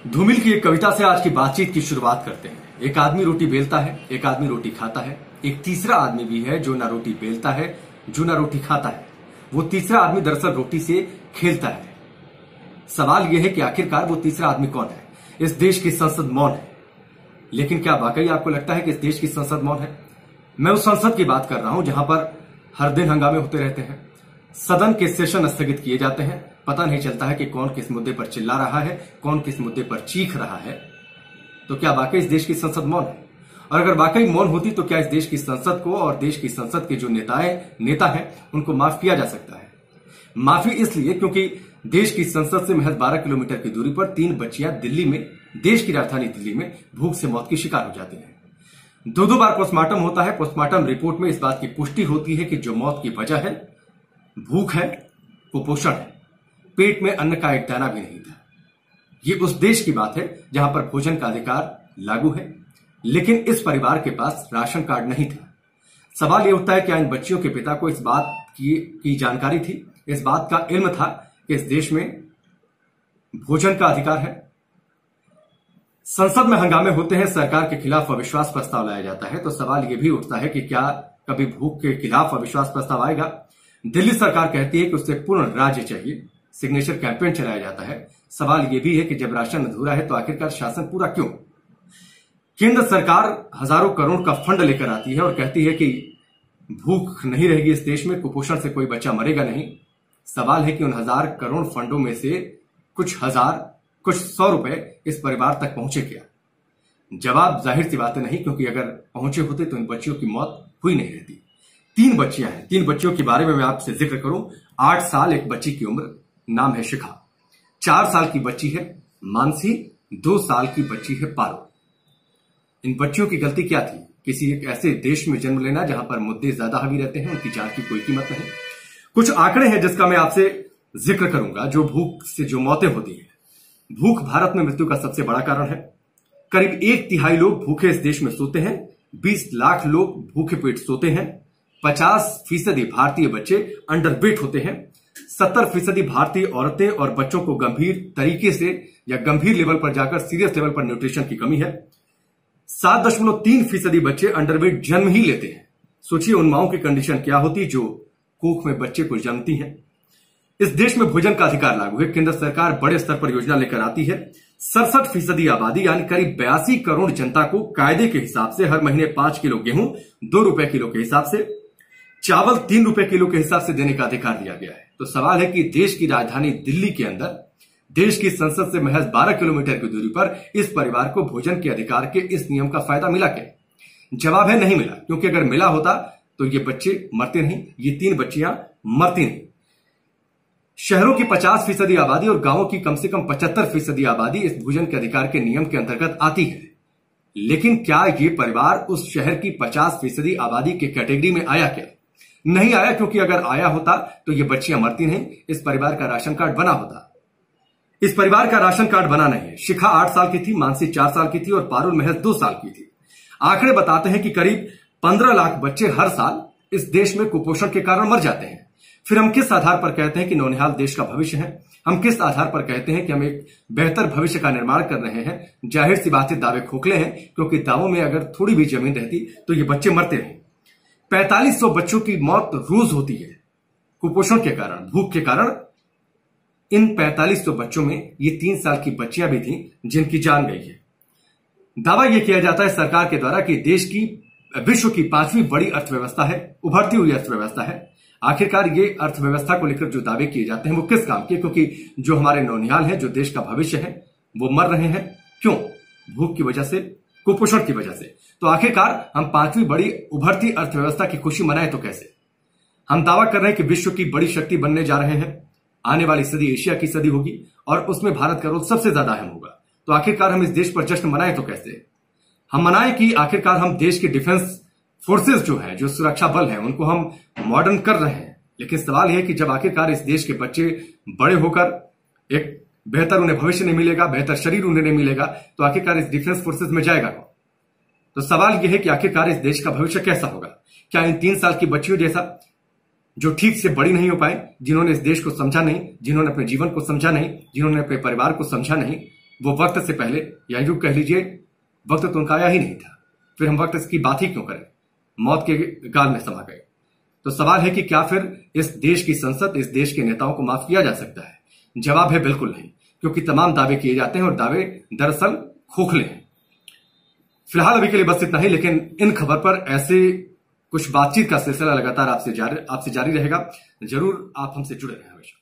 धूमिल की एक कविता से आज की बातचीत की शुरुआत करते हैं। एक आदमी रोटी बेलता है, एक आदमी रोटी खाता है, एक तीसरा आदमी भी है जो ना रोटी बेलता है, जो ना रोटी खाता है। वो तीसरा आदमी दरअसल रोटी से खेलता है। सवाल यह है कि आखिरकार वो तीसरा आदमी कौन है? इस देश की संसद मौन है। लेकिन क्या वाकई आपको लगता है कि इस देश की संसद मौन है? मैं उस संसद की बात कर रहा हूं जहां पर हर दिन हंगामे होते रहते हैं, सदन के सेशन स्थगित किए जाते हैं, पता नहीं चलता है कि कौन किस मुद्दे पर चिल्ला रहा है, कौन किस मुद्दे पर चीख रहा है। तो क्या वाकई इस देश की संसद मौन है? और अगर वाकई मौन होती तो क्या इस देश की संसद को और देश की संसद के जो नेता हैं उनको माफ किया जा सकता है? माफी इसलिए क्योंकि देश की संसद से महज 12 किलोमीटर की दूरी पर 3 बच्चियां दिल्ली में, देश की राजधानी दिल्ली में भूख से मौत की शिकार हो जाती हैं। 2 बार पोस्टमार्टम होता है। पोस्टमार्टम रिपोर्ट में इस बात की पुष्टि होती है कि जो मौत की वजह है भूख है, कुपोषण है, पेट में अन्न का एक दाना भी नहीं था। ये उस देश की बात है जहां पर भोजन का अधिकार लागू है, लेकिन इस परिवार के पास राशन कार्ड नहीं था। सवाल यह उठता है कि इन बच्चियों के पिता को इस बात की जानकारी थी, इस बात का इल्म था कि इस देश में भोजन का अधिकार है। संसद में हंगामे होते हैं, सरकार के खिलाफ अविश्वास प्रस्ताव लाया जाता है। तो सवाल यह भी उठता है कि क्या कभी भूख के खिलाफ अविश्वास प्रस्ताव आएगा? दिल्ली सरकार कहती है कि उसे पूर्ण राज्य चाहिए, सिग्नेचर कैंपेन चलाया जाता है। सवाल यह भी है कि जब राशन अधूरा है तो आखिरकार शासन पूरा क्यों? केंद्र सरकार हजारों करोड़ का फंड लेकर आती है और कहती है कि भूख नहीं रहेगी इस देश में, कुपोषण से कोई बच्चा मरेगा नहीं। सवाल है कि उन 1000 करोड़ फंडों में से कुछ 100 रुपए इस परिवार तक पहुंचे क्या? जवाब जाहिर सी बात नहीं, क्योंकि अगर पहुंचे होते तो इन बच्चियों की मौत हुई नहीं रहती। 3 बच्चियां हैं। 3 बच्चियों के बारे में मैं आपसे जिक्र करूं। 8 साल एक बच्ची की उम्र, नाम है शिखा। 4 साल की बच्ची है मानसी, 2 साल की बच्ची है पारो। इन बच्चियों की गलती क्या थी? किसी एक ऐसे देश में जन्म लेना जहां पर मुद्दे ज्यादा हावी रहते हैं, उनकी जान की कोई कीमत नहीं। कुछ आंकड़े हैं जिसका मैं आपसे जिक्र करूंगा। जो भूख से जो मौतें होती हैं, भूख भारत में मृत्यु का सबसे बड़ा कारण है। करीब 1/3 लोग भूखे इस देश में सोते हैं। 20 लाख लोग भूखे पेट सोते हैं। 50% भारतीय बच्चे अंडरवेट होते हैं। 70% भारतीय औरतें और बच्चों को गंभीर तरीके से या गंभीर लेवल पर जाकर सीरियस लेवल पर न्यूट्रिशन की कमी है। 7.3% बच्चे अंडरवेट जन्म ही लेते हैं। सोचिए उन माओं की कंडीशन क्या होती जो कोख में बच्चे को जन्मती हैं। इस देश में भोजन का अधिकार लागू है। केंद्र सरकार बड़े स्तर पर योजना लेकर आती है। 67% आबादी यानी करीब 82 करोड़ जनता को कायदे के हिसाब से हर महीने 5 किलो गेहूं 2 रुपए किलो के हिसाब से, चावल 3 रुपए किलो के हिसाब से देने का अधिकार दिया गया है। तो सवाल है कि देश की राजधानी दिल्ली के अंदर, देश की संसद से महज 12 किलोमीटर की दूरी पर इस परिवार को भोजन के अधिकार के इस नियम का फायदा मिला क्या? जवाब है नहीं मिला, क्योंकि अगर मिला होता तो ये बच्चे मरते नहीं, ये 3 बच्चियां मरती नहीं। शहरों की 50% आबादी और गांवों की कम से कम 75% आबादी इस भोजन के अधिकार के नियम के अंतर्गत आती है। लेकिन क्या ये परिवार उस शहर की 50% आबादी के कैटेगरी में आया क्या? नहीं आया, क्योंकि अगर आया होता तो ये बच्चियां मरती नहीं, इस परिवार का राशन कार्ड बना होता। इस परिवार का राशन कार्ड बना नहीं है। शिखा 8 साल की थी, मानसी 4 साल की थी और पारुल महज 2 साल की थी। आंकड़े बताते हैं कि करीब 15 लाख बच्चे हर साल इस देश में कुपोषण के कारण मर जाते हैं। फिर हम किस आधार पर कहते हैं कि नौनिहाल देश का भविष्य है? हम किस आधार पर कहते हैं कि हम एक बेहतर भविष्य का निर्माण कर रहे हैं? जाहिर सी बात है दावे खोखले हैं, क्योंकि दावों में अगर थोड़ी भी जमीन रहती तो ये बच्चे मरते नहीं। 4500 बच्चों की मौत रोज होती है कुपोषण के कारण, भूख के कारण। इन 4500 बच्चों में ये 3 साल की बच्चियां भी थीं जिनकी जान गई है। दावा यह किया जाता है सरकार के द्वारा कि देश की विश्व की 5वीं बड़ी अर्थव्यवस्था है, उभरती हुई अर्थव्यवस्था है। आखिरकार ये अर्थव्यवस्था को लेकर जो दावे किए जाते हैं वो किस काम के? क्योंकि जो हमारे नौनिहाल है, जो देश का भविष्य है, वो मर रहे हैं। क्यों? भूख की वजह से, कुपोषण की वजह से। तो आखिरकार हम 5वीं बड़ी उभरती अर्थव्यवस्था की खुशी मनाएं तो कैसे? हम दावा कर रहे हैं कि विश्व की बड़ी शक्ति बनने जा रहे हैं। आने वाली सदी एशिया की सदी होगी और उसमें भारत का रोल सबसे ज्यादा अहम होगा। तो आखिरकार हम इस देश पर जश्न मनाएं तो कैसे? हम मनाएं कि आखिरकार हम देश की डिफेंस फोर्सेस जो है, जो सुरक्षा बल है, उनको हम मॉडर्न कर रहे हैं। लेकिन सवाल यह है कि जब आखिरकार इस देश के बच्चे बड़े होकर एक बेहतर उन्हें भविष्य नहीं मिलेगा, बेहतर शरीर उन्हें नहीं मिलेगा, तो आखिरकार इस डिफेंस फोर्सेस में जाएगा कौन? तो सवाल यह है कि आखिरकार इस देश का भविष्य कैसा होगा? क्या इन 3 साल की बच्चियों जैसा जो ठीक से बड़ी नहीं हो पाए, जिन्होंने इस देश को समझा नहीं, जिन्होंने अपने जीवन को समझा नहीं, जिन्होंने अपने परिवार को समझा नहीं, वो वक्त से पहले या यूं कह लीजिए वक्त तो उनका आया ही नहीं था। फिर हम वक्त की बात ही क्यों करें, मौत के गाल में समा गए। तो सवाल है कि क्या फिर इस देश की संसद, इस देश के नेताओं को माफ किया जा सकता है? जवाब है बिल्कुल नहीं, क्योंकि तमाम दावे किए जाते हैं और दावे दरअसल खोखले हैं। फिलहाल अभी के लिए बस इतना ही, लेकिन इन खबर पर ऐसे कुछ बातचीत का सिलसिला लगातार आपसे जारी रहेगा। जरूर आप हमसे जुड़े रहें हमेशा।